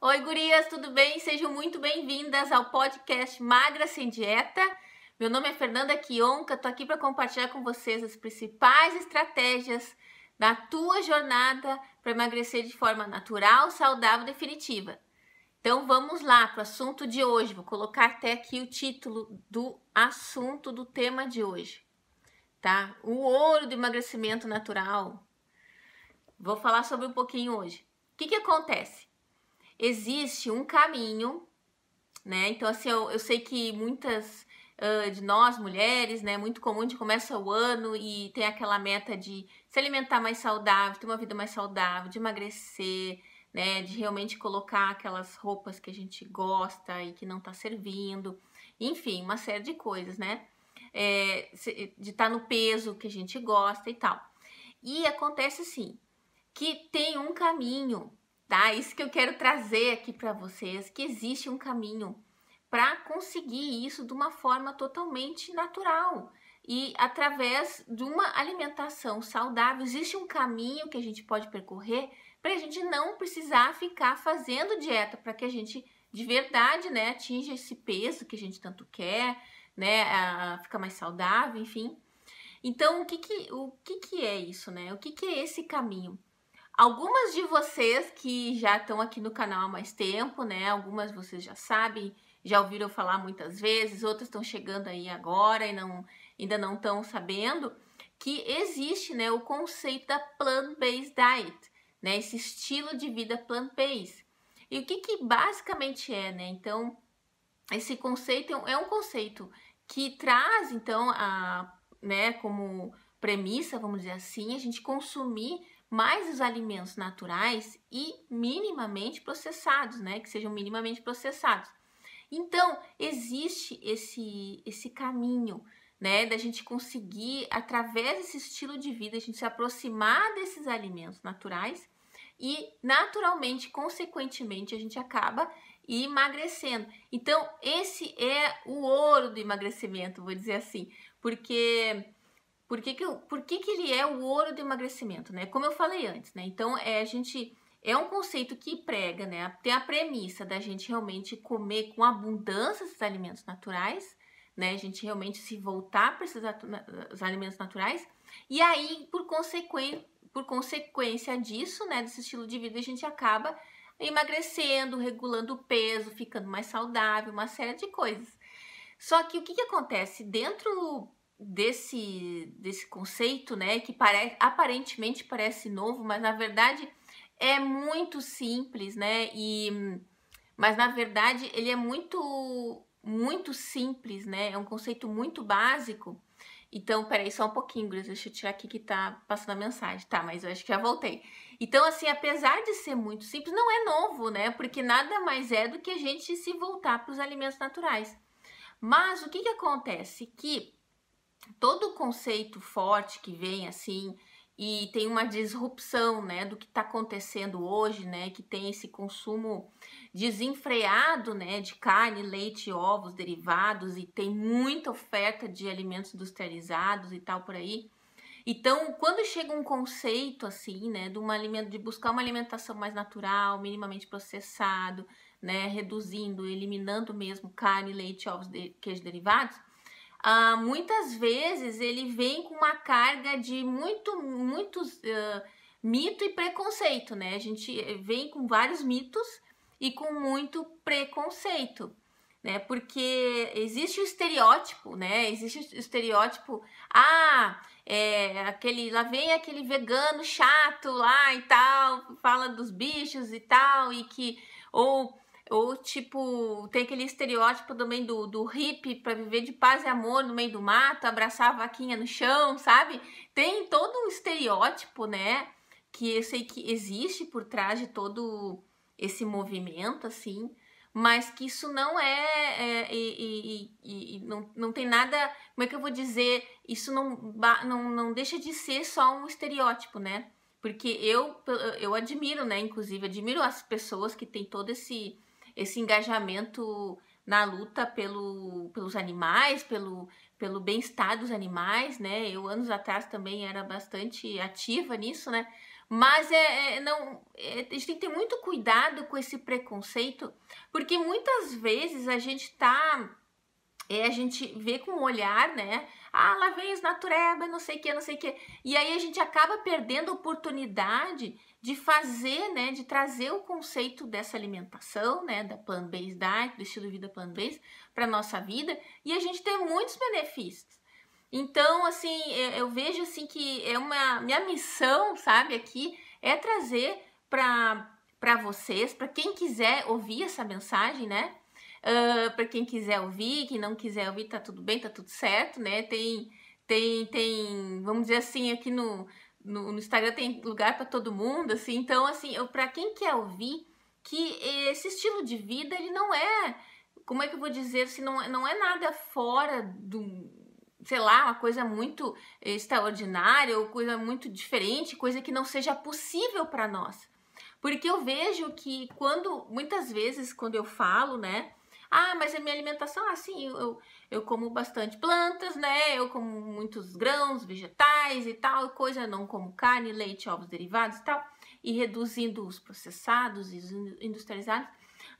Oi, gurias, tudo bem? Sejam muito bem-vindas ao podcast Magra Sem Dieta. Meu nome é Fernanda Kionka, tô aqui para compartilhar com vocês as principais estratégias da tua jornada para emagrecer de forma natural, saudável e definitiva. Então vamos lá para o assunto de hoje. Vou colocar até aqui o título do assunto do tema de hoje, tá? O ouro do emagrecimento natural. Vou falar sobre um pouquinho hoje. O que acontece? Existe um caminho, né? Então, assim, eu sei que muitas de nós, mulheres, né? Muito comum, a gente começa o ano e tem aquela meta de se alimentar mais saudável, ter uma vida mais saudável, de emagrecer, né? De realmente colocar aquelas roupas que a gente gosta e que não tá servindo. Enfim, uma série de coisas, né? De estar no peso que a gente gosta e tal. E acontece, assim, que tem um caminho, tá? Isso que eu quero trazer aqui para vocês, que existe um caminho para conseguir isso de uma forma totalmente natural e através de uma alimentação saudável. Existe um caminho que a gente pode percorrer para a gente não precisar ficar fazendo dieta, para que a gente de verdade, né, atinja esse peso que a gente tanto quer, né, ficar mais saudável, enfim. Então, o que é isso, né? O que é esse caminho? Algumas de vocês que já estão aqui no canal há mais tempo, né? Algumas vocês já sabem, já ouviram falar muitas vezes, outras estão chegando aí agora e ainda não estão sabendo que existe, né, o conceito da plant-based diet, né? Esse estilo de vida plant-based. E o que basicamente é, né? Então, esse conceito é um conceito que traz, então, né, como premissa, vamos dizer assim, a gente consumir mais os alimentos naturais e minimamente processados, né? Que sejam minimamente processados. Então, existe esse caminho, né? Da gente conseguir, através desse estilo de vida, a gente se aproximar desses alimentos naturais e, naturalmente, consequentemente, a gente acaba emagrecendo. Então, esse é o ouro do emagrecimento, vou dizer assim, porque... Por que ele é o ouro do emagrecimento, né? Como eu falei antes, né? Então, é um conceito que prega, né? Tem a premissa da gente realmente comer com abundância esses alimentos naturais, né? A gente realmente se voltar para esses alimentos naturais. E aí, por consequência disso, né? Desse estilo de vida, a gente acaba emagrecendo, regulando o peso, ficando mais saudável, uma série de coisas. Só que o que acontece dentro desse conceito, né, que aparentemente parece novo, mas na verdade é muito simples, né, mas na verdade ele é muito simples, né, é um conceito muito básico. Então, peraí, só um pouquinho, Gris, deixa eu tirar aqui que tá passando a mensagem. Tá, mas eu acho que já voltei. Então, assim, apesar de ser muito simples, não é novo, né, porque nada mais é do que a gente se voltar para os alimentos naturais. Mas o que acontece? Que todo conceito forte que vem assim e tem uma disrupção, né, do que está acontecendo hoje, né, que tem esse consumo desenfreado, né, de carne, leite, ovos, derivados e tem muita oferta de alimentos industrializados e tal por aí. Então, quando chega um conceito assim, né, de buscar uma alimentação mais natural, minimamente processado, né, reduzindo, eliminando mesmo carne, leite, ovos, queijo derivados, muitas vezes ele vem com uma carga de muitos mito e preconceito, né? A gente vem com vários mitos e com muito preconceito, né? Porque existe o estereótipo, né? Existe o estereótipo, lá vem aquele vegano chato lá e tal, fala dos bichos e tal, ou tipo, tem aquele estereótipo também do hippie para viver de paz e amor no meio do mato, abraçar a vaquinha no chão, sabe? Tem todo um estereótipo, né? Que eu sei que existe por trás de todo esse movimento, assim, mas que isso não não tem nada, como é que eu vou dizer? Isso não deixa de ser só um estereótipo, né? Porque eu admiro, né? Inclusive, admiro as pessoas que têm todo esse engajamento na luta pelos animais, pelo bem-estar dos animais, né? Eu, anos atrás, também era bastante ativa nisso, né? Mas a gente tem que ter muito cuidado com esse preconceito, porque muitas vezes a gente vê com o olhar, né? Ah, lá vem os natureba, não sei o que, não sei o que. E aí a gente acaba perdendo a oportunidade de fazer, né? De trazer o conceito dessa alimentação, né? Da plant-based diet, do estilo de vida plant-based para nossa vida. E a gente tem muitos benefícios. Então, assim, eu vejo assim que minha missão, sabe, aqui é trazer para vocês, para quem quiser ouvir essa mensagem, né? Para quem quiser ouvir, quem não quiser ouvir, tá tudo bem, tá tudo certo, né? Vamos dizer assim, aqui no Instagram tem lugar para todo mundo, assim. Então, assim, para quem quer ouvir, que esse estilo de vida, ele não é, como é que eu vou dizer, assim, não é nada fora do, sei lá, uma coisa muito extraordinária ou coisa muito diferente, coisa que não seja possível para nós. Porque eu vejo que muitas vezes, quando eu falo, né? Ah, mas a minha alimentação, assim, eu como bastante plantas, né? Eu como muitos grãos, vegetais e tal, coisa, não como carne, leite, ovos derivados e tal, e reduzindo os processados e os industrializados.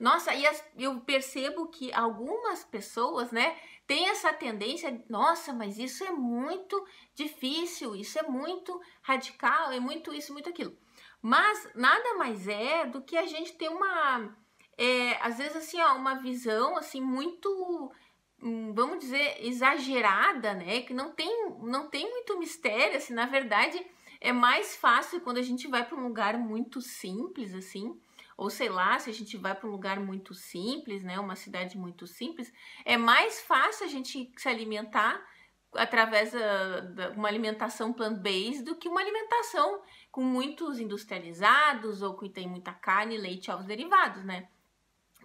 Nossa, eu percebo que algumas pessoas, né, têm essa tendência, nossa, mas isso é muito difícil, isso é muito radical, é muito isso, muito aquilo. Mas nada mais é do que a gente ter às vezes assim, ó, uma visão assim muito, vamos dizer, exagerada, né? Que não tem muito mistério, assim, na verdade é mais fácil quando a gente vai para um lugar muito simples, assim, ou sei lá, se a gente vai para um lugar muito simples, né? Uma cidade muito simples, é mais fácil a gente se alimentar através de uma alimentação plant-based do que uma alimentação com muitos industrializados ou que tem muita carne, leite, ovos derivados, né?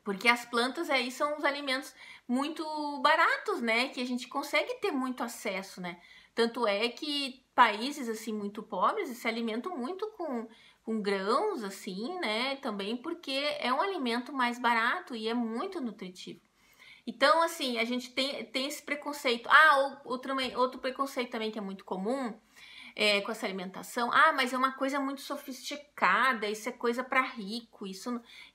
Porque as plantas aí são os alimentos muito baratos, né? Que a gente consegue ter muito acesso, né? Tanto é que países assim muito pobres se alimentam muito com grãos, assim, né? Também porque é um alimento mais barato e é muito nutritivo. Então, assim, a gente tem esse preconceito. Ah, outro preconceito também que é muito comum com essa alimentação. Ah, mas é uma coisa muito sofisticada, isso é coisa para rico,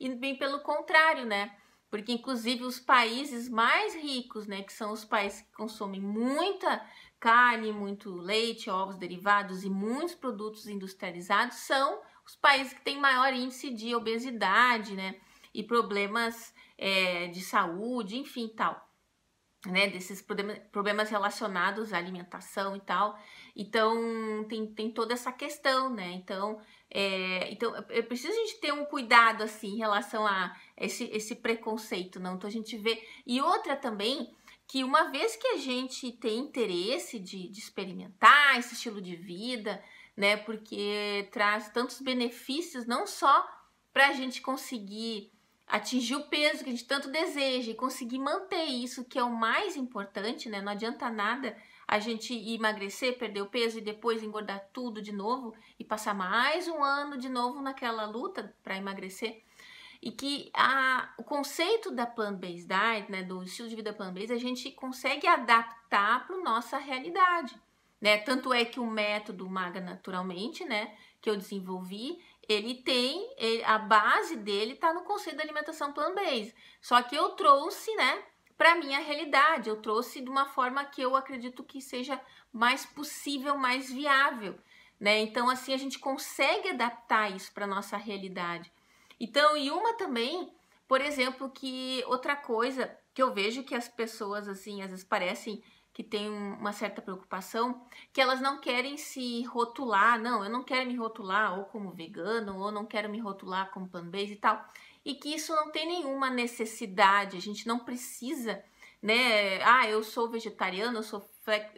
e bem pelo contrário, né? Porque inclusive os países mais ricos, né, que são os países que consomem muita carne, muito leite, ovos derivados e muitos produtos industrializados, são os países que têm maior índice de obesidade, né, e problemas de saúde, enfim, tal. Né, desses problemas relacionados à alimentação e tal. Então, tem toda essa questão, né? Então, é preciso a gente ter um cuidado, assim, em relação a esse preconceito, não? Então, a gente vê... E outra também, que uma vez que a gente tem interesse de experimentar esse estilo de vida, né? Porque traz tantos benefícios, não só para a gente conseguir atingir o peso que a gente tanto deseja e conseguir manter isso, que é o mais importante, né? Não adianta nada a gente emagrecer, perder o peso e depois engordar tudo de novo e passar mais um ano de novo naquela luta para emagrecer. E que o conceito da plant-based diet, né, do estilo de vida plant-based, a gente consegue adaptar para a nossa realidade, né? Tanto é que o método Maga Naturalmente, né, que eu desenvolvi, a base dele está no conceito da alimentação plant-based. Só que eu trouxe, né, para minha realidade, eu trouxe de uma forma que eu acredito que seja mais possível, mais viável, né? Então, assim, a gente consegue adaptar isso para nossa realidade. Então, e uma também, por exemplo, que outra coisa que eu vejo que as pessoas, assim, às vezes parecem que tem uma certa preocupação, que elas não querem se rotular, não, eu não quero me rotular ou como vegano, ou não quero me rotular como plant-based e tal, e que isso não tem nenhuma necessidade, a gente não precisa, né, eu sou vegetariano,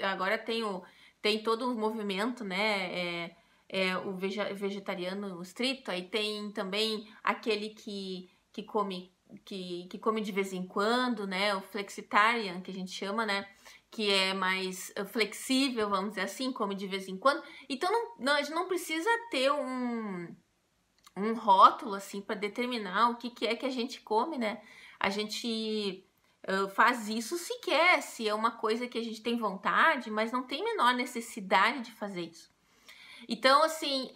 agora tem todo o movimento, né, o vegetariano estrito, aí tem também aquele que come de vez em quando, né, o flexitarian, que a gente chama, né, que é mais flexível, vamos dizer assim, come de vez em quando. Então, a gente não precisa ter um rótulo, assim, para determinar o que é que a gente come, né? A gente faz isso se quer, se é uma coisa que a gente tem vontade, mas não tem menor necessidade de fazer isso. Então, assim,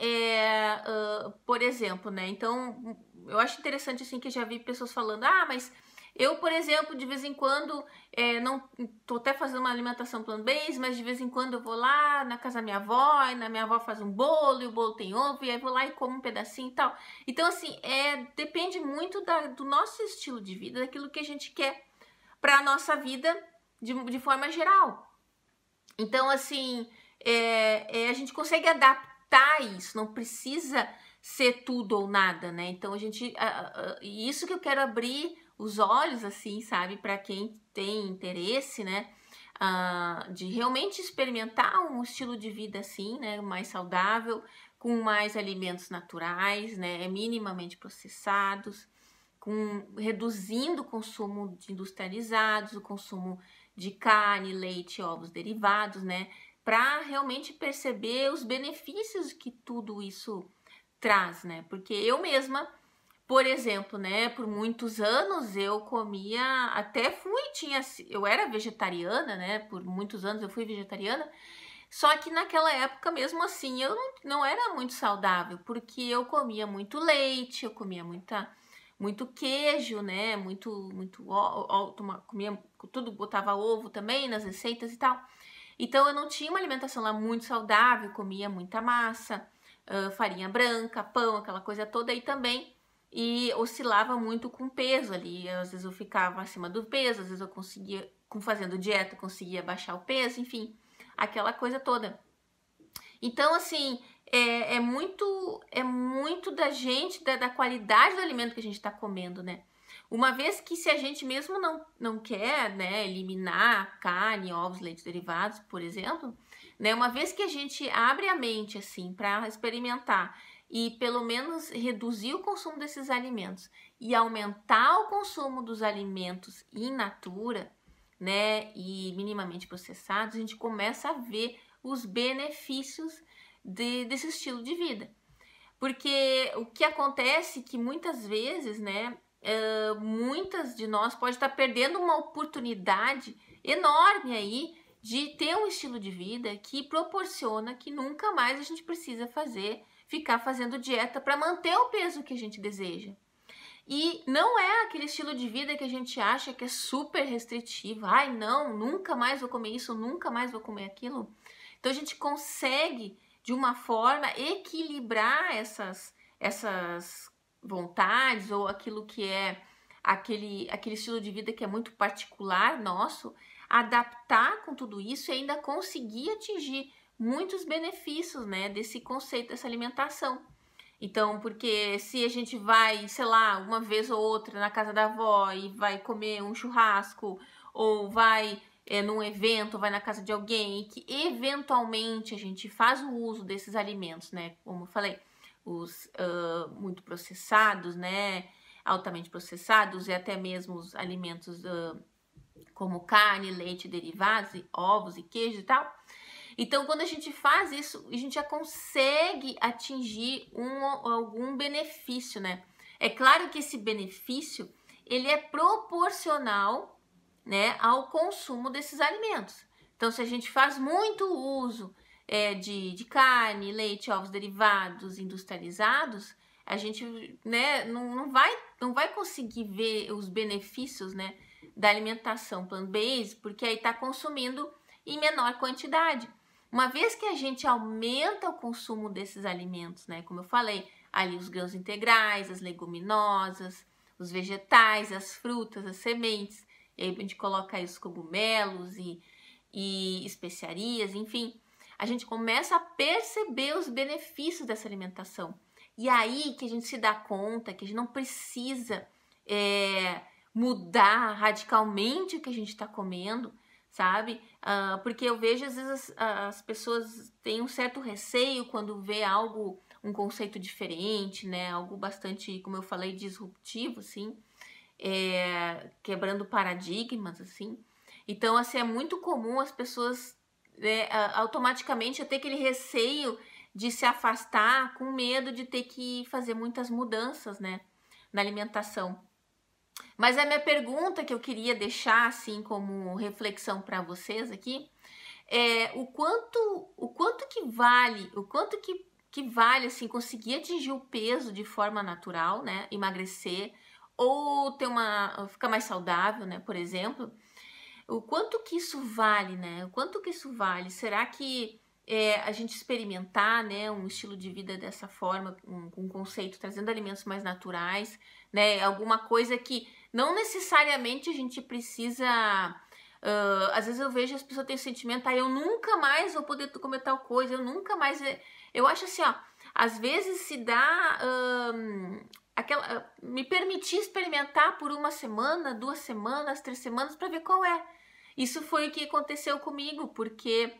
por exemplo, né? Então, eu acho interessante, assim, que eu já vi pessoas falando, mas eu, por exemplo, de vez em quando, não tô até fazendo uma alimentação plant-based, mas de vez em quando eu vou lá na casa da minha avó, e na minha avó faz um bolo, e o bolo tem ovo, e aí vou lá e como um pedacinho e tal. Então, assim, depende muito do nosso estilo de vida, daquilo que a gente quer para a nossa vida de forma geral. Então, assim, a gente consegue adaptar isso, não precisa ser tudo ou nada, né? Então, e isso que eu quero abrir os olhos, assim, sabe, para quem tem interesse, né? De realmente experimentar um estilo de vida assim, né? Mais saudável, com mais alimentos naturais, né? Minimamente processados, reduzindo o consumo de industrializados, o consumo de carne, leite, ovos derivados, né? Para realmente perceber os benefícios que tudo isso traz, né? Porque eu mesma, por exemplo, né, por muitos anos eu comia, eu era vegetariana, né? Por muitos anos eu fui vegetariana. Só que naquela época, mesmo assim, eu não era muito saudável, porque eu comia muito leite, eu comia muito queijo, né? Comia tudo, botava ovo também nas receitas e tal. Então eu não tinha uma alimentação lá muito saudável, comia muita massa, farinha branca, pão, aquela coisa toda aí também. E oscilava muito com peso ali. Às vezes eu ficava acima do peso, às vezes eu conseguia, fazendo dieta, conseguia baixar o peso, enfim, aquela coisa toda. Então, assim, é muito da gente, da qualidade do alimento que a gente está comendo, né? Uma vez que se a gente mesmo não quer, né, eliminar carne, ovos, leites derivados, por exemplo, né, uma vez que a gente abre a mente, assim, para experimentar e pelo menos reduzir o consumo desses alimentos e aumentar o consumo dos alimentos in natura, né, e minimamente processados, a gente começa a ver os benefícios desse estilo de vida. Porque o que acontece é que muitas vezes, né, muitas de nós pode estar perdendo uma oportunidade enorme aí de ter um estilo de vida que proporciona que nunca mais a gente precisa ficar fazendo dieta para manter o peso que a gente deseja. E não é aquele estilo de vida que a gente acha que é super restritivo. Ai, não, nunca mais vou comer isso, nunca mais vou comer aquilo. Então a gente consegue, de uma forma, equilibrar essas vontades ou aquilo que é aquele estilo de vida que é muito particular nosso, adaptar com tudo isso e ainda conseguir atingir muitos benefícios, né, desse conceito, dessa alimentação. Então, porque se a gente vai, sei lá, uma vez ou outra na casa da avó e vai comer um churrasco ou vai num evento, vai na casa de alguém e que eventualmente a gente faz o uso desses alimentos, né? Como eu falei, os muito processados, né? Altamente processados e até mesmo os alimentos como carne, leite, derivados, e ovos e queijo e tal. Então, quando a gente faz isso, a gente já consegue atingir algum benefício, né? É claro que esse benefício, ele é proporcional, né, ao consumo desses alimentos. Então, se a gente faz muito uso de carne, leite, ovos derivados, industrializados, a gente, né, não vai conseguir ver os benefícios, né, da alimentação plant-based, porque aí está consumindo em menor quantidade. Uma vez que a gente aumenta o consumo desses alimentos, né? Como eu falei, ali os grãos integrais, as leguminosas, os vegetais, as frutas, as sementes, e aí a gente coloca aí os cogumelos e especiarias, enfim, a gente começa a perceber os benefícios dessa alimentação. E aí que a gente se dá conta que a gente não precisa mudar radicalmente o que a gente está comendo, sabe? Porque eu vejo às vezes as pessoas têm um certo receio quando vê algo, um conceito diferente, né? Algo bastante, como eu falei, disruptivo, assim, quebrando paradigmas, assim. Então, assim, é muito comum as pessoas automaticamente ter aquele receio de se afastar com medo de ter que fazer muitas mudanças, né? Na alimentação. Mas a minha pergunta que eu queria deixar assim como reflexão para vocês aqui o quanto que vale assim conseguir atingir o peso de forma natural, né? Emagrecer ou ficar mais saudável, né? Por exemplo, o quanto que isso vale, né? O quanto que isso vale? Será que a gente experimentar, né, um estilo de vida dessa forma, com um conceito, trazendo alimentos mais naturais, né? Alguma coisa que não necessariamente a gente precisa. Às vezes eu vejo as pessoas têm o sentimento, eu nunca mais vou poder comer tal coisa, eu nunca mais. Eu acho assim, ó, às vezes se dá me permitir experimentar por 1 semana, 2 semanas, 3 semanas para ver qual é. Isso foi o que aconteceu comigo, porque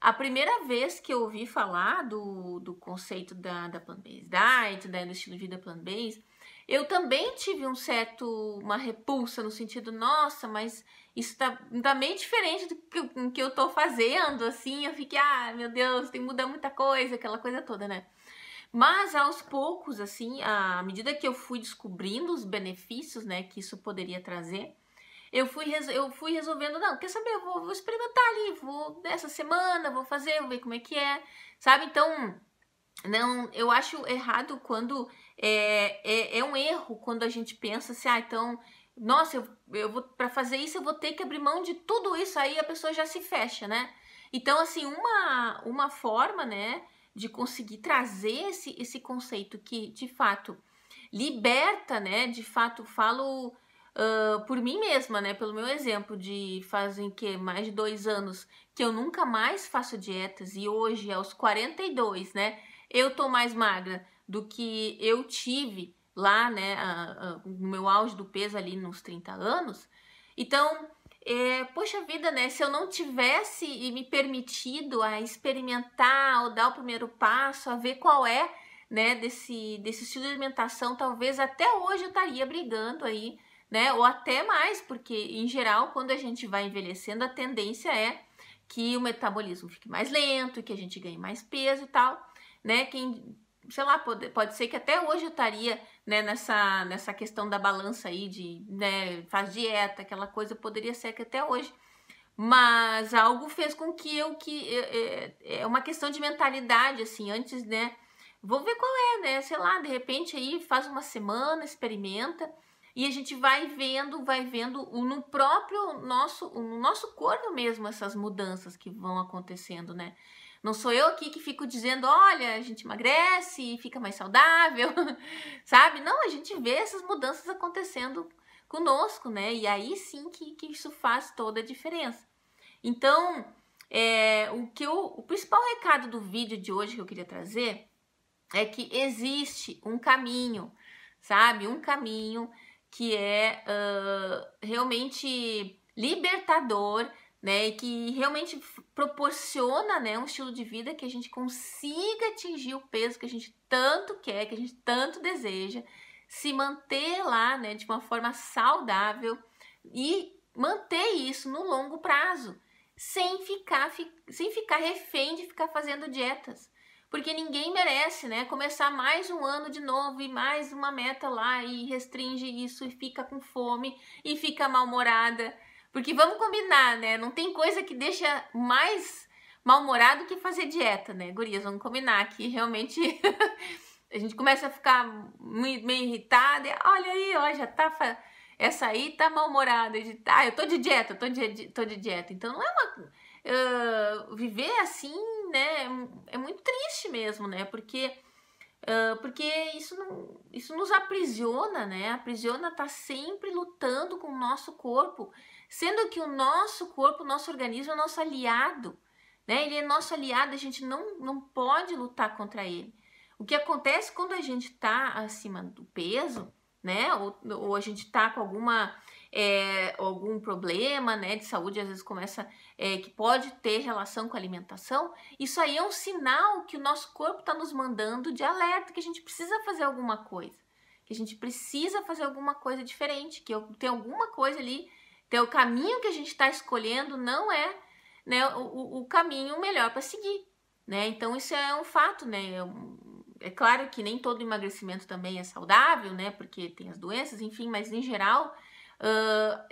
a primeira vez que eu ouvi falar do conceito da plant-based diet, do estilo de vida plant-based, eu também tive uma repulsa no sentido, nossa, mas isso tá meio diferente do que eu tô fazendo, assim, eu fiquei, meu Deus, tem que mudar muita coisa, aquela coisa toda, né? Mas aos poucos, assim, à medida que eu fui descobrindo os benefícios, né, que isso poderia trazer, eu fui resolvendo, não, quer saber, eu vou experimentar ali, essa semana, vou fazer, vou ver como é que é, sabe? Então, não, eu acho errado quando, é um erro quando a gente pensa assim, então, nossa, eu vou, para fazer isso eu vou ter que abrir mão de tudo isso, aí a pessoa já se fecha, né? Então, assim, uma forma, né, de conseguir trazer esse conceito que, de fato, liberta, né, de fato, falo por mim mesma, né? Pelo meu exemplo de fazem mais de 2 anos que eu nunca mais faço dietas e hoje aos 42, né? Eu tô mais magra do que eu tive lá, né? No meu auge do peso ali nos 30 anos. Então, poxa vida, né? Se eu não tivesse me permitido a experimentar ou dar o primeiro passo, a ver qual é, né? Desse estilo de alimentação, talvez até hoje eu estaria brigando aí, né? Ou até mais, porque em geral, quando a gente vai envelhecendo, a tendência é que o metabolismo fique mais lento, que a gente ganhe mais peso e tal, né? Sei lá, pode ser que até hoje eu estaria, né, nessa questão da balança aí de, né, faz dieta, aquela coisa, poderia ser que até hoje. Mas algo fez com que é uma questão de mentalidade, assim, antes, né? Vou ver qual é, né? Sei lá, de repente aí faz 1 semana, experimenta. E a gente vai vendo no nosso corpo mesmo essas mudanças que vão acontecendo, né? Não sou eu aqui que fico dizendo, olha, a gente emagrece e fica mais saudável, sabe? Não, a gente vê essas mudanças acontecendo conosco, né? E aí sim que isso faz toda a diferença. Então, o principal recado do vídeo de hoje que eu queria trazer é que existe um caminho, sabe? Um caminho que é realmente libertador, né? E que realmente proporciona, né, um estilo de vida que a gente consiga atingir o peso que a gente tanto quer, que a gente tanto deseja, se manter lá, né, de uma forma saudável e manter isso no longo prazo, sem ficar refém de ficar fazendo dietas. Porque ninguém merece, né? Começar mais um ano de novo e mais uma meta lá e restringe isso e fica com fome e fica mal-humorada. Porque vamos combinar, né? Não tem coisa que deixa mais mal-humorado que fazer dieta, né, gurias? Vamos combinar que realmente a gente começa a ficar meio irritada. E, olha aí, ó, já tá... Essa aí tá mal-humorada. Eu tô de dieta, tô de dieta. Então não é uma... viver assim, né, é muito triste mesmo, né, porque isso nos aprisiona, né, aprisiona tá sempre lutando com o nosso corpo, sendo que o nosso corpo, o nosso organismo é nosso aliado, né, ele é nosso aliado, a gente não pode lutar contra ele. O que acontece quando a gente tá acima do peso, né, ou a gente tá com algum problema, né, de saúde, às vezes começa, que pode ter relação com a alimentação, isso aí é um sinal que o nosso corpo está nos mandando de alerta, que a gente precisa fazer alguma coisa, que a gente precisa fazer alguma coisa diferente, que tem alguma coisa ali, o caminho que a gente está escolhendo não é, né, o caminho melhor para seguir, né, então isso é um fato, né, é claro que nem todo emagrecimento também é saudável, né, porque tem as doenças, enfim, mas em geral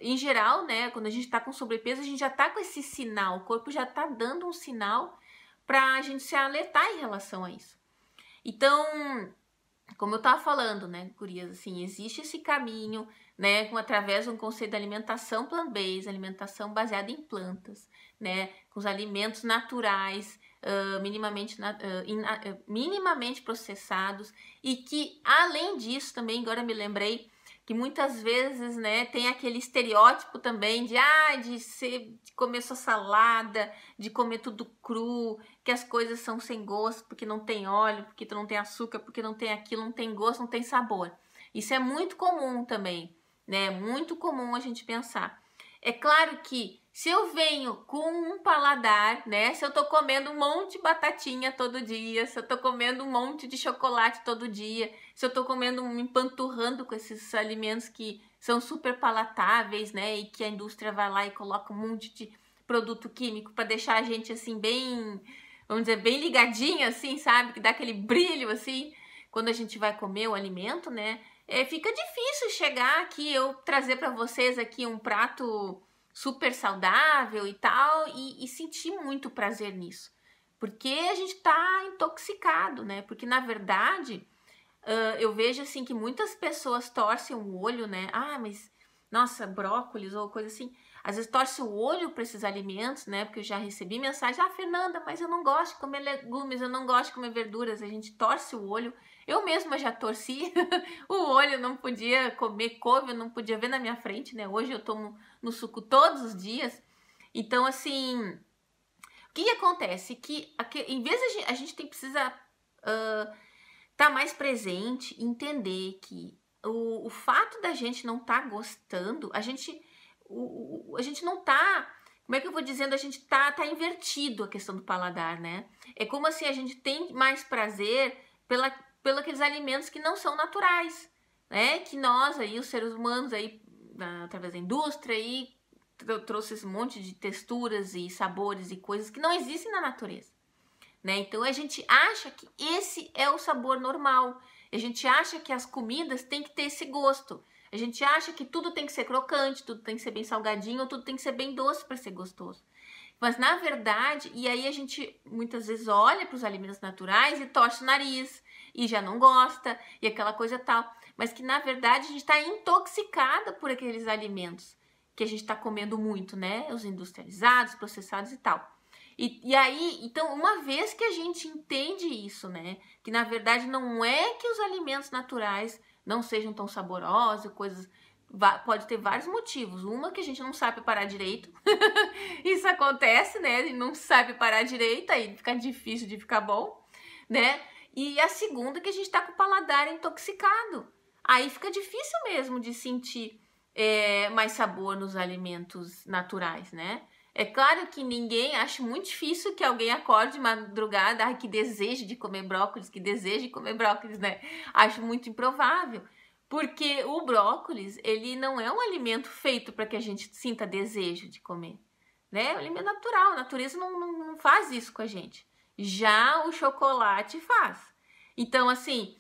em geral, né, quando a gente tá com sobrepeso, a gente já tá com esse sinal, o corpo já tá dando um sinal pra gente se alertar em relação a isso. Então, como eu tava falando, né, gurias, assim, existe esse caminho, né, através de um conceito de alimentação plant-based, alimentação baseada em plantas, né, com os alimentos naturais, minimamente processados, e que, além disso, também, agora me lembrei, que muitas vezes, né, tem aquele estereótipo também de comer só salada, de comer tudo cru, que as coisas são sem gosto, porque não tem óleo, porque não tem açúcar, porque não tem aquilo, não tem gosto, não tem sabor. Isso é muito comum também, né? Muito comum a gente pensar. É claro que se eu venho com um paladar, né? Se eu tô comendo um monte de batatinha todo dia, se eu tô comendo um monte de chocolate todo dia, se eu tô comendo, me empanturrando com esses alimentos que são super palatáveis, né? E que a indústria vai lá e coloca um monte de produto químico para deixar a gente assim bem, vamos dizer, bem ligadinha assim, sabe? Que dá aquele brilho assim, quando a gente vai comer o alimento, né? Fica difícil chegar aqui, eu trazer para vocês aqui um prato super saudável e tal, e sentir muito prazer nisso. Porque a gente tá intoxicado, né? Porque, na verdade, eu vejo, assim, que muitas pessoas torcem o olho, né? Mas, nossa, brócolis ou coisa assim. Às vezes torce o olho para esses alimentos, né? Porque eu já recebi mensagem, Fernanda, mas eu não gosto de comer legumes, eu não gosto de comer verduras. A gente torce o olho. Eu mesma já torci o olho, eu não podia comer couve, eu não podia ver na minha frente, né? Hoje eu tomo no suco todos os dias. Então, assim, o que acontece? Que em vez de a gente precisa estar mais presente, entender que o fato da gente não estar gostando, a gente não tá, como é que eu vou dizendo, a gente tá invertido a questão do paladar, né? É como assim, a gente tem mais prazer pelos aqueles alimentos que não são naturais, né? Que nós aí, os seres humanos aí, através da indústria aí, trouxe esse monte de texturas e sabores e coisas que não existem na natureza, né? Então a gente acha que esse é o sabor normal, a gente acha que as comidas têm que ter esse gosto, a gente acha que tudo tem que ser crocante, tudo tem que ser bem salgadinho, tudo tem que ser bem doce para ser gostoso. Mas na verdade, e aí a gente muitas vezes olha para os alimentos naturais e torce o nariz e já não gosta e aquela coisa tal, mas que na verdade a gente está intoxicada por aqueles alimentos que a gente está comendo muito, né? Os industrializados, processados e tal. E aí, então, uma vez que a gente entende isso, né? Que na verdade não é que os alimentos naturais não sejam tão saborosos, coisas. Pode ter vários motivos. Uma que a gente não sabe parar direito. Isso acontece, né? A gente não sabe parar direito, aí fica difícil de ficar bom, né? E a segunda que a gente tá com o paladar intoxicado. Aí fica difícil mesmo de sentir mais sabor nos alimentos naturais, né? É claro que acho muito difícil que alguém acorde de madrugada, que deseje de comer brócolis, né? Acho muito improvável, porque o brócolis, ele não é um alimento feito para que a gente sinta desejo de comer, né? É um alimento natural, a natureza não faz isso com a gente. Já o chocolate faz. Então, assim,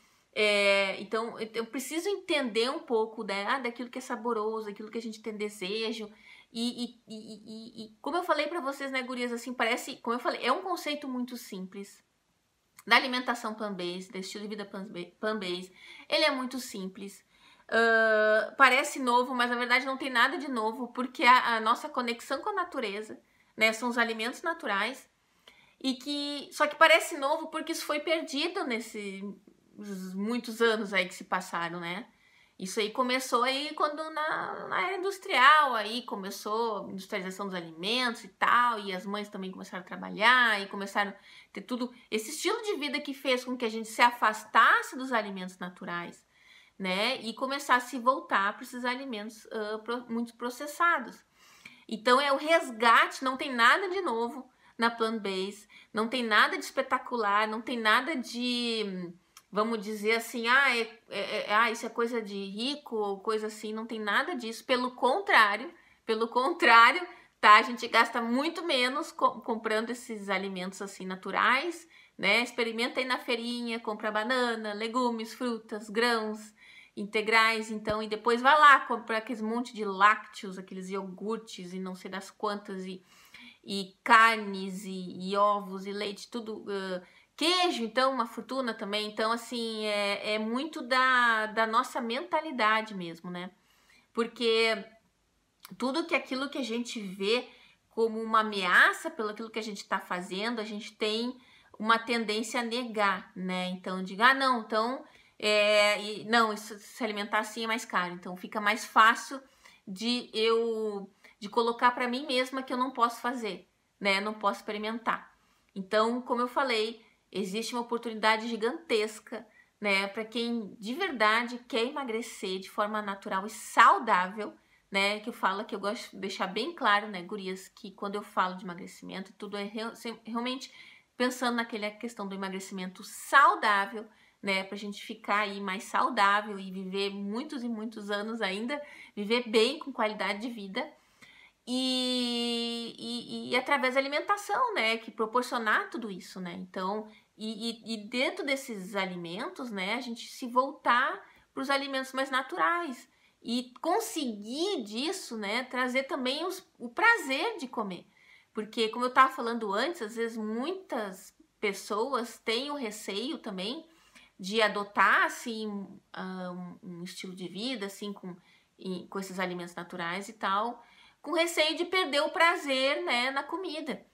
então eu preciso entender um pouco, né, daquilo que é saboroso, daquilo que a gente tem desejo. E como eu falei para vocês, né, gurias, assim, parece, como eu falei, é um conceito muito simples. Da alimentação plant-based, da estilo de vida plant-based, ele é muito simples. Parece novo, mas na verdade não tem nada de novo, porque a nossa conexão com a natureza, né, são os alimentos naturais, só que parece novo porque isso foi perdido nesses muitos anos aí que se passaram, né? Isso aí começou aí quando na era industrial, aí começou a industrialização dos alimentos e tal, e as mães também começaram a trabalhar e começaram a ter tudo esse estilo de vida que fez com que a gente se afastasse dos alimentos naturais, né? E começasse a se voltar para esses alimentos muito processados. Então é o resgate, não tem nada de novo na plant-based, não tem nada de espetacular, não tem nada de... Vamos dizer assim, isso é coisa de rico ou coisa assim, não tem nada disso. Pelo contrário, tá? A gente gasta muito menos comprando esses alimentos assim naturais, né? Experimenta aí na feirinha, compra banana, legumes, frutas, grãos integrais, então, e depois vai lá comprar aqueles monte de lácteos, aqueles iogurtes e não sei das quantas, e carnes, e ovos, e leite, tudo, queijo, então, uma fortuna também. Então, assim, é muito da nossa mentalidade mesmo, né? Porque tudo aquilo que a gente vê como uma ameaça pelo aquilo que a gente está fazendo, a gente tem uma tendência a negar, né? Então, diga, não, então, não, isso, se alimentar assim é mais caro. Então, fica mais fácil de colocar para mim mesma que eu não posso fazer, né? Não posso experimentar. Então, como eu falei, existe uma oportunidade gigantesca, né? Para quem de verdade quer emagrecer de forma natural e saudável, né? Que eu falo, que eu gosto de deixar bem claro, né, gurias, que quando eu falo de emagrecimento, tudo é realmente pensando naquela questão do emagrecimento saudável, né, pra gente ficar aí mais saudável e viver muitos e muitos anos ainda, viver bem, com qualidade de vida, e através da alimentação, né, que proporcionar tudo isso, né, então, e dentro desses alimentos, né, a gente se voltar para os alimentos mais naturais, e conseguir disso, né, trazer também o prazer de comer. Porque, como eu estava falando antes, às vezes muitas pessoas têm o receio também de adotar, assim, um estilo de vida, assim, com esses alimentos naturais e tal, com receio de perder o prazer, né, na comida.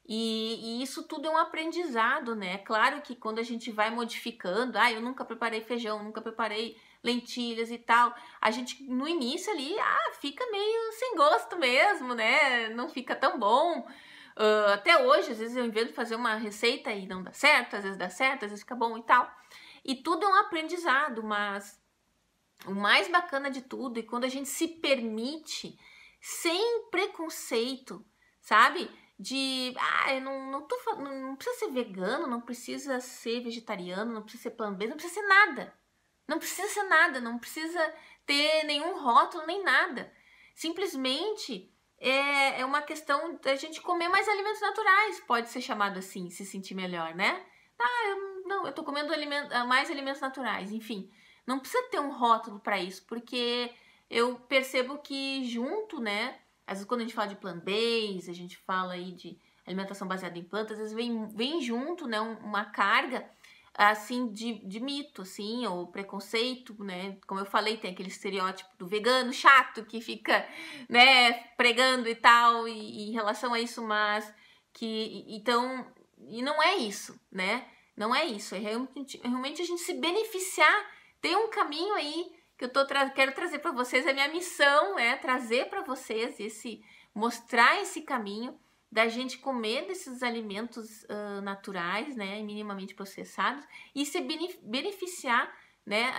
E isso tudo é um aprendizado, né? Claro que quando a gente vai modificando, eu nunca preparei feijão, nunca preparei lentilhas e tal, a gente no início ali, fica meio sem gosto mesmo, né? Não fica tão bom. Até hoje, às vezes eu invento fazer uma receita e não dá certo, às vezes dá certo, às vezes fica bom e tal. E tudo é um aprendizado, mas o mais bacana de tudo é quando a gente se permite, sem preconceito, sabe? Eu não precisa ser vegano, não precisa ser vegetariano, não precisa ser plant-based, não precisa ser nada. Não precisa ser nada, não precisa ter nenhum rótulo nem nada. Simplesmente é uma questão da gente comer mais alimentos naturais, pode ser chamado assim, se sentir melhor, né? Eu tô comendo mais alimentos naturais, enfim. Não precisa ter um rótulo para isso, porque eu percebo que junto, né? Às vezes quando a gente fala de plant-based, a gente fala aí de alimentação baseada em plantas, às vezes vem junto, né, uma carga assim de mito, assim, ou preconceito, né? Como eu falei, tem aquele estereótipo do vegano chato que fica, né, pregando e tal, e em relação a isso, mas que então, e não é isso, né? Não é isso, é realmente a gente se beneficiar. Tem um caminho aí que eu quero trazer para vocês, a minha missão é trazer para vocês mostrar esse caminho da gente comer desses alimentos naturais, né, minimamente processados, e se beneficiar, né,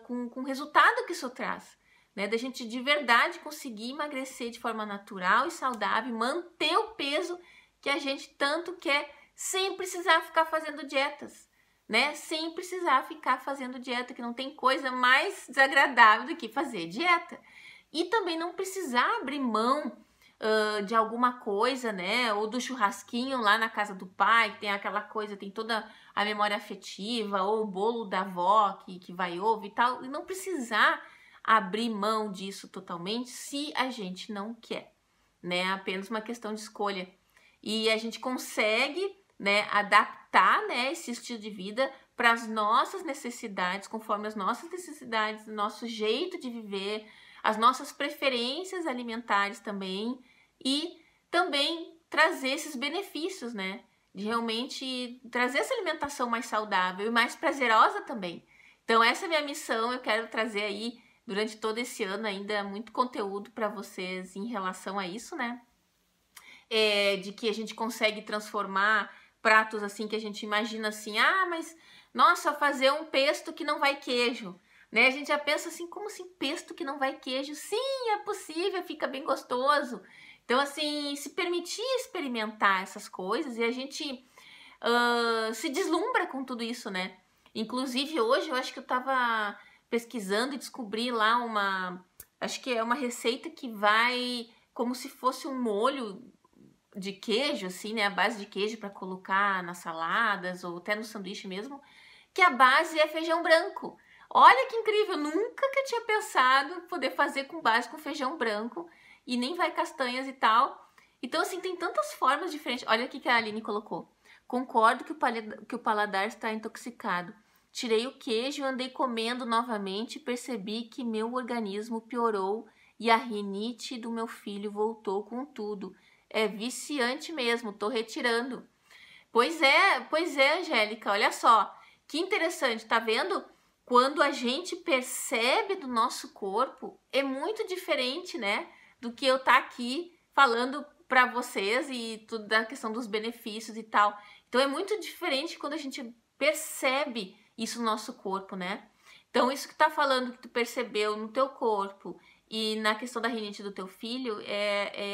com o resultado que isso traz, né, da gente de verdade conseguir emagrecer de forma natural e saudável, manter o peso que a gente tanto quer, sem precisar ficar fazendo dietas, né, sem precisar ficar fazendo dieta, que não tem coisa mais desagradável do que fazer dieta. E também não precisar abrir mão de alguma coisa, né? Ou do churrasquinho lá na casa do pai, que tem aquela coisa, tem toda a memória afetiva, ou o bolo da avó que vai ovo e tal. E não precisar abrir mão disso totalmente se a gente não quer, né? É apenas uma questão de escolha. E a gente consegue, né, adaptar, né, esse estilo de vida para as nossas necessidades, conforme as nossas necessidades, nosso jeito de viver, as nossas preferências alimentares também, e também trazer esses benefícios, né? De realmente trazer essa alimentação mais saudável e mais prazerosa também. Então essa é a minha missão, eu quero trazer aí durante todo esse ano ainda muito conteúdo para vocês em relação a isso, né? De que a gente consegue transformar pratos assim que a gente imagina assim, mas nossa, fazer um pesto que não vai queijo, né? A gente já pensa assim, como assim pesto que não vai queijo? Sim, é possível, fica bem gostoso. Então, assim, se permitir experimentar essas coisas e a gente se deslumbra com tudo isso, né? Inclusive, hoje eu acho que eu tava pesquisando e descobri lá acho que é uma receita que vai como se fosse um molho de queijo, assim, né? A base de queijo para colocar nas saladas ou até no sanduíche mesmo, que a base é feijão branco. Olha que incrível, nunca que eu tinha pensado poder fazer com base com feijão branco e nem vai castanhas e tal. Então, assim, tem tantas formas diferentes. Olha o que a Aline colocou. Concordo que o paladar está intoxicado. Tirei o queijo, andei comendo novamente e percebi que meu organismo piorou e a rinite do meu filho voltou com tudo. É viciante mesmo, tô retirando. Pois é, Angélica, olha só. Que interessante, tá vendo? Quando a gente percebe do nosso corpo, é muito diferente, né? Do que eu tá aqui falando para vocês e tudo da questão dos benefícios e tal. Então é muito diferente quando a gente percebe isso no nosso corpo, né? Então isso que tá falando que tu percebeu no teu corpo e na questão da rinite do teu filho,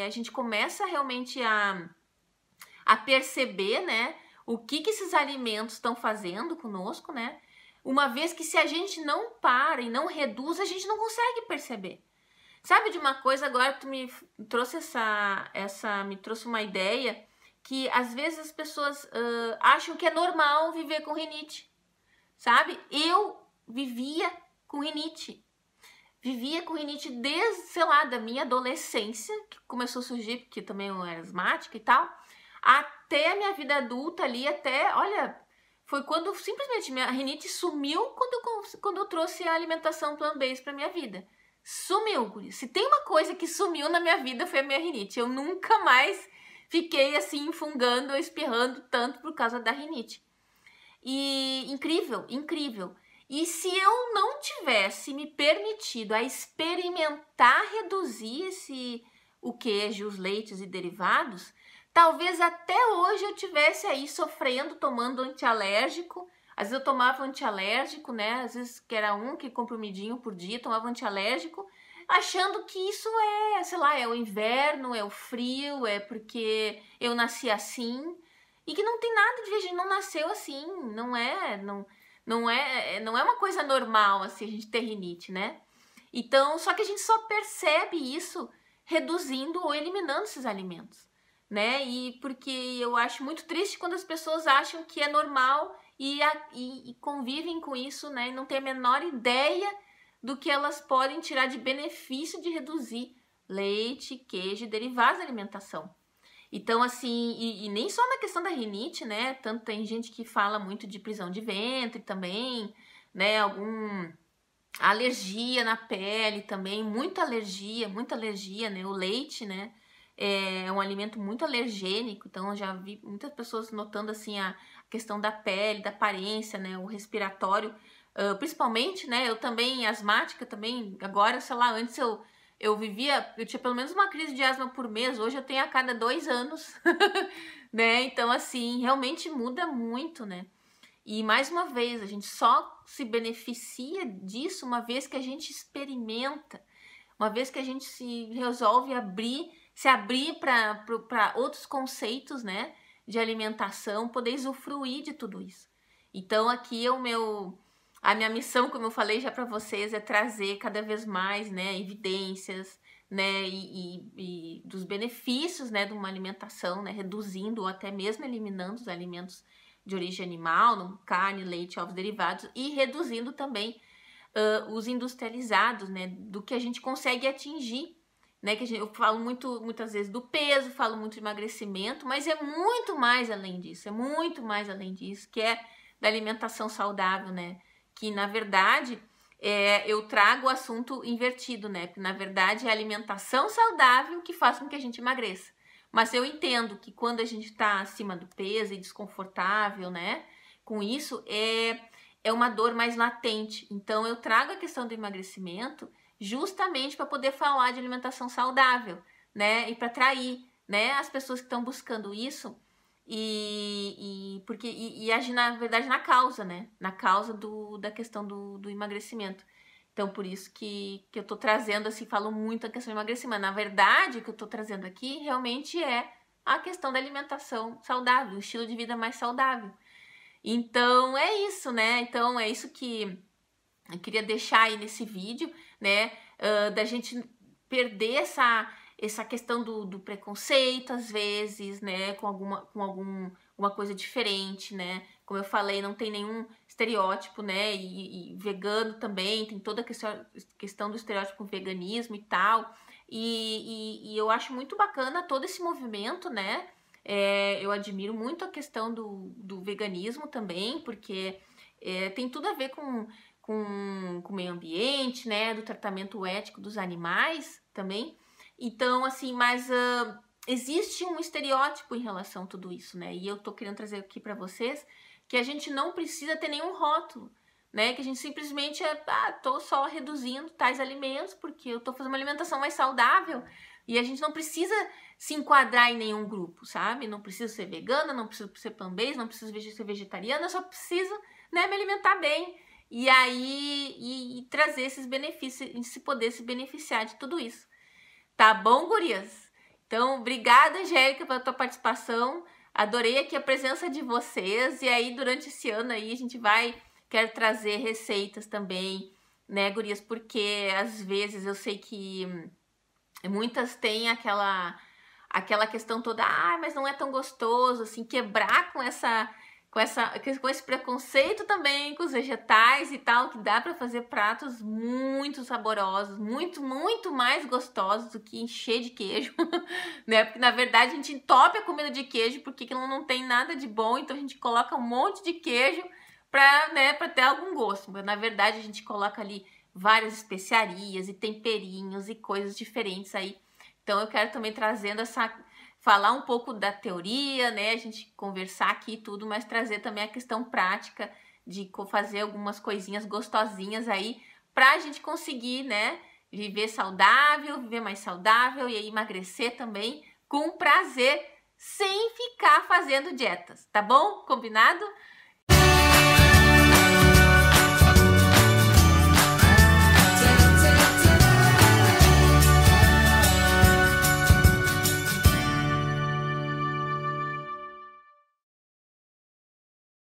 a gente começa realmente a perceber, né, o que esses alimentos estão fazendo conosco, né? Uma vez que se a gente não para e não reduz, a gente não consegue perceber. Sabe de uma coisa, agora tu me trouxe me trouxe uma ideia que às vezes as pessoas acham que é normal viver com rinite, sabe? Eu vivia com rinite. Vivia com rinite desde, sei lá, da minha adolescência, que começou a surgir, porque também eu era asmática e tal, até a minha vida adulta ali, olha, foi quando simplesmente minha rinite sumiu quando eu trouxe a alimentação plant-based pra minha vida. Sumiu, guri. Se tem uma coisa que sumiu na minha vida foi a minha rinite. Eu nunca mais fiquei assim fungando ou espirrando tanto por causa da rinite. E incrível, incrível. E se eu não tivesse me permitido a experimentar reduzir o queijo, os leites e derivados, talvez até hoje eu tivesse aí sofrendo, tomando antialérgico. Às vezes eu tomava antialérgico, né? Às vezes que era que comprimidinho por dia, tomava antialérgico, achando que isso sei lá, é o inverno, é o frio, é porque eu nasci assim. E que não tem nada de ver, a gente não nasceu assim, não é uma coisa normal assim a gente ter rinite, né? Então, só que a gente só percebe isso reduzindo ou eliminando esses alimentos, né? E porque eu acho muito triste quando as pessoas acham que é normal e convivem com isso, né? E não tem a menor ideia do que elas podem tirar de benefício de reduzir leite, queijo e derivados da alimentação. Então, assim, e nem só na questão da rinite, né? Tanto tem gente que fala muito de prisão de ventre também, né? Alergia na pele também, muita alergia, né? O leite, né? É um alimento muito alergênico, então eu já vi muitas pessoas notando, assim, a questão da pele, da aparência, né? O respiratório, principalmente, né? Eu também, asmática também, agora, sei lá, antes eu tinha pelo menos uma crise de asma por mês, hoje eu tenho a cada 2 anos, né? Então, assim, realmente muda muito, né? E mais uma vez, a gente só se beneficia disso uma vez que a gente experimenta, uma vez que a gente se resolve se abrir para outros conceitos, né? De alimentação, poder usufruir de tudo isso. Então, aqui a minha missão, como eu falei já para vocês, é trazer cada vez mais, né, evidências, né, e dos benefícios, né, de uma alimentação, né, reduzindo ou até mesmo eliminando os alimentos de origem animal, carne, leite, ovos derivados, e reduzindo também os industrializados, né, do que a gente consegue atingir, né, eu falo muitas vezes do peso, falo muito de emagrecimento, mas é muito mais além disso, que é da alimentação saudável, né, que na verdade eu trago o assunto invertido, né? Porque na verdade é a alimentação saudável que faz com que a gente emagreça. Mas eu entendo que quando a gente está acima do peso e desconfortável, né? Com isso é uma dor mais latente. Então eu trago a questão do emagrecimento justamente para poder falar de alimentação saudável, né? E para atrair, né, as pessoas que estão buscando isso. E agir, na verdade, na causa, né? Na causa da questão do emagrecimento. Então, por isso que eu tô trazendo, assim, falo muito a questão do emagrecimento. Na verdade, o que eu tô trazendo aqui realmente é a questão da alimentação saudável, o estilo de vida mais saudável. Então, é isso, né? Então, é isso que eu queria deixar aí nesse vídeo, né? Da gente perder essa questão do preconceito, às vezes, né, com alguma coisa diferente, né, como eu falei, não tem nenhum estereótipo, né? E vegano também, tem toda a questão do estereótipo com veganismo e tal. E eu acho muito bacana todo esse movimento, né? Eu admiro muito a questão do veganismo também, porque tem tudo a ver com o meio ambiente, né? Do tratamento ético dos animais também. Então, assim, mas existe um estereótipo em relação a tudo isso, né? E eu tô querendo trazer aqui para vocês que a gente não precisa ter nenhum rótulo, né? Que a gente simplesmente tô só reduzindo tais alimentos porque eu tô fazendo uma alimentação mais saudável e a gente não precisa se enquadrar em nenhum grupo, sabe? Não preciso ser vegana, não preciso ser plant-based, não preciso ser vegetariana, eu só preciso, né, me alimentar bem e aí e trazer esses benefícios e se poder se beneficiar de tudo isso. Tá bom, gurias? Então, obrigada, Angélica, pela tua participação. Adorei aqui a presença de vocês. E aí, durante esse ano aí, a gente quero trazer receitas também, né, gurias? Porque, às vezes, eu sei que muitas têm aquela questão toda, mas não é tão gostoso, assim, quebrar com esse preconceito também com os vegetais e tal, que dá para fazer pratos muito saborosos, muito, muito mais gostosos do que encher de queijo, né? Porque na verdade a gente entope a comida de queijo porque aquilo não tem nada de bom, então a gente coloca um monte de queijo para, né, para ter algum gosto. Mas na verdade a gente coloca ali várias especiarias e temperinhos e coisas diferentes aí. Então eu quero também falar um pouco da teoria, né? A gente conversar aqui e tudo, mas trazer também a questão prática de fazer algumas coisinhas gostosinhas aí pra gente conseguir, né? Viver saudável, viver mais saudável e aí emagrecer também com prazer, sem ficar fazendo dietas, tá bom? Combinado?